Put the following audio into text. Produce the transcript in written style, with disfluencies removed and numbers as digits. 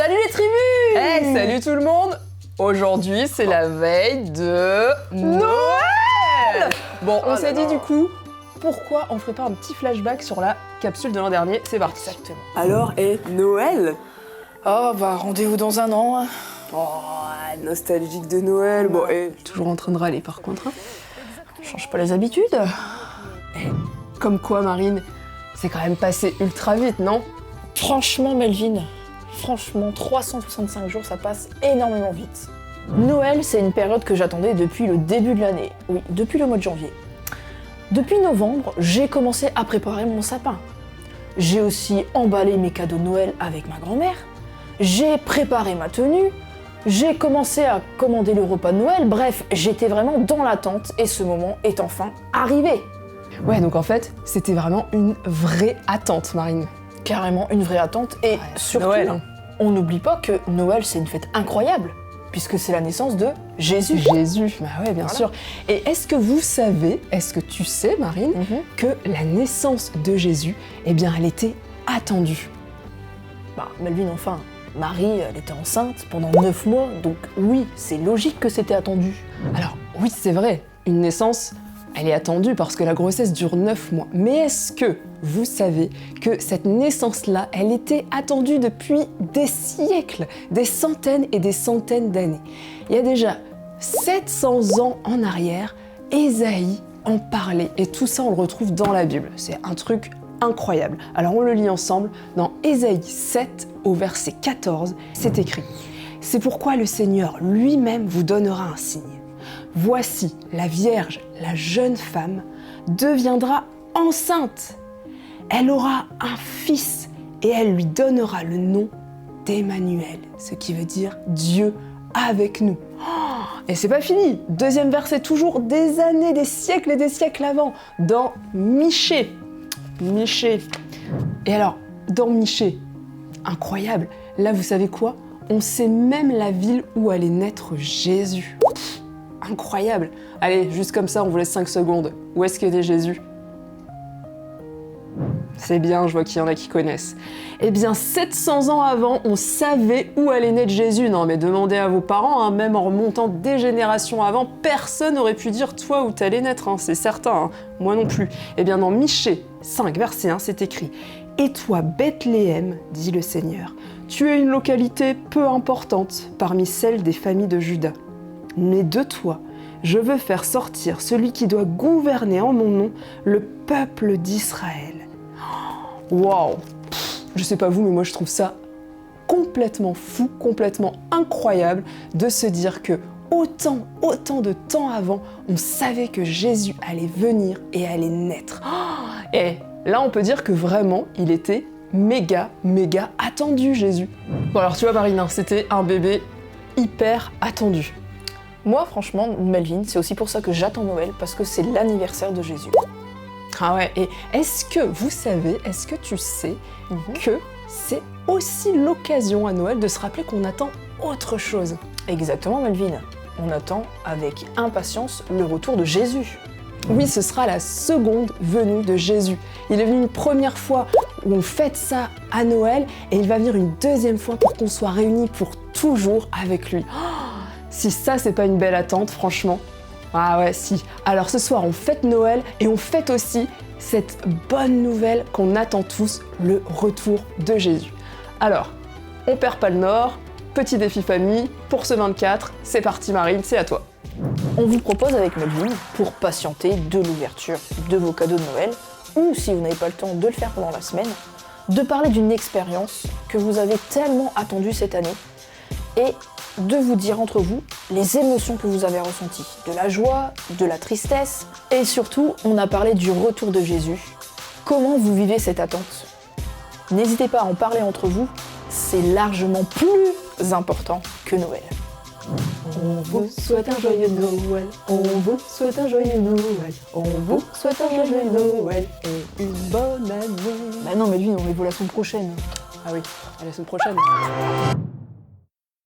Salut les tribus! Hey, salut tout le monde! Aujourd'hui, c'est la veille de Noël! Bon, on s'est dit du coup, pourquoi on ferait pas un petit flashback sur la capsule de l'an dernier? C'est parti. Exactement. Alors, Noël? Oh bah rendez-vous dans un an. Oh, nostalgique de Noël. Bon, Toujours en train de râler par contre. Hein. On change pas les habitudes. Comme quoi, Marine, c'est quand même passé ultra vite, non? Franchement Melvin, 365 jours ça passe énormément vite. Noël c'est une période que j'attendais depuis le début de l'année. Oui, depuis le mois de janvier. Depuis novembre, j'ai commencé à préparer mon sapin. J'ai aussi emballé mes cadeaux de Noël avec ma grand-mère. J'ai préparé ma tenue. J'ai commencé à commander le repas de Noël. Bref, j'étais vraiment dans l'attente et ce moment est enfin arrivé. Ouais, donc en fait, c'était vraiment une vraie attente, Marine. Carrément une vraie attente et surtout, Noël, hein. On n'oublie pas que Noël c'est une fête incroyable puisque c'est la naissance de Jésus. Jésus, bah ouais, bien sûr. Et est-ce que vous savez, est-ce que tu sais, Marine, que la naissance de Jésus, eh bien, elle était attendue? Bah, Melvin, enfin, Marie, elle était enceinte pendant 9 mois, donc oui, c'est logique que c'était attendu. Alors, oui, c'est vrai, une naissance, elle est attendue parce que la grossesse dure 9 mois. Mais est-ce que vous savez que cette naissance-là, elle était attendue depuis des siècles, des centaines et des centaines d'années? Il y a déjà 700 ans en arrière, Ésaïe en parlait et tout ça, on le retrouve dans la Bible. C'est un truc incroyable. Alors on le lit ensemble dans Ésaïe 7 au verset 14, c'est écrit: « C'est pourquoi le Seigneur lui-même vous donnera un signe. Voici, la Vierge, la jeune femme, deviendra enceinte. Elle aura un fils et elle lui donnera le nom d'Emmanuel, ce qui veut dire Dieu avec nous. » Et c'est pas fini. Deuxième verset, toujours des années, des siècles et des siècles avant, dans Michée. Michée. Et alors, dans Michée, incroyable, là vous savez quoi? On sait même la ville où allait naître Jésus. Incroyable. Allez, juste comme ça, on vous laisse 5 secondes. Où est-ce qu'était Jésus? C'est bien, je vois qu'il y en a qui connaissent. Eh bien, 700 ans avant, on savait où allait naître Jésus. Non, mais demandez à vos parents, hein, même en remontant des générations avant, personne n'aurait pu dire toi où t'allais naître, hein, c'est certain, hein. Moi non plus. Eh bien, dans Michée 5, verset 1, c'est écrit: « Et toi, Bethléem, dit le Seigneur, tu es une localité peu importante parmi celles des familles de Juda. Mais de toi, je veux faire sortir celui qui doit gouverner en mon nom le peuple d'Israël. » Waouh! Je sais pas vous, mais moi je trouve ça complètement fou, complètement incroyable de se dire que autant de temps avant, on savait que Jésus allait venir et allait naître. Et là, on peut dire que vraiment, il était méga attendu, Jésus. Bon alors tu vois Marine, c'était un bébé hyper attendu. Moi franchement, Melvin, c'est aussi pour ça que j'attends Noël parce que c'est l'anniversaire de Jésus. Ah ouais, et est-ce que vous savez, est-ce que tu sais que c'est aussi l'occasion à Noël de se rappeler qu'on attend autre chose? Exactement Melvin, on attend avec impatience le retour de Jésus. Oui, ce sera la seconde venue de Jésus. Il est venu une première fois où on fête ça à Noël et il va venir une deuxième fois pour qu'on soit réunis pour toujours avec lui. Oh, si ça, c'est pas une belle attente, franchement. Ah ouais, si. Alors ce soir, on fête Noël et on fête aussi cette bonne nouvelle qu'on attend tous, le retour de Jésus. Alors, on perd pas le nord, petit défi famille, pour ce 24, c'est parti Marine, c'est à toi. On vous propose avec Melvin, pour patienter de l'ouverture de vos cadeaux de Noël, ou si vous n'avez pas le temps de le faire pendant la semaine, de parler d'une expérience que vous avez tellement attendue cette année et de vous dire entre vous les émotions que vous avez ressenties, de la joie, de la tristesse, et surtout, on a parlé du retour de Jésus. Comment vous vivez cette attente? N'hésitez pas à en parler entre vous, c'est largement plus important que Noël. On vous souhaite un joyeux Noël, on vous souhaite un joyeux Noël, on vous souhaite un joyeux Noël et une bonne année. Bah non, mais lui, on les voit la semaine prochaine. Ah oui, à la semaine prochaine.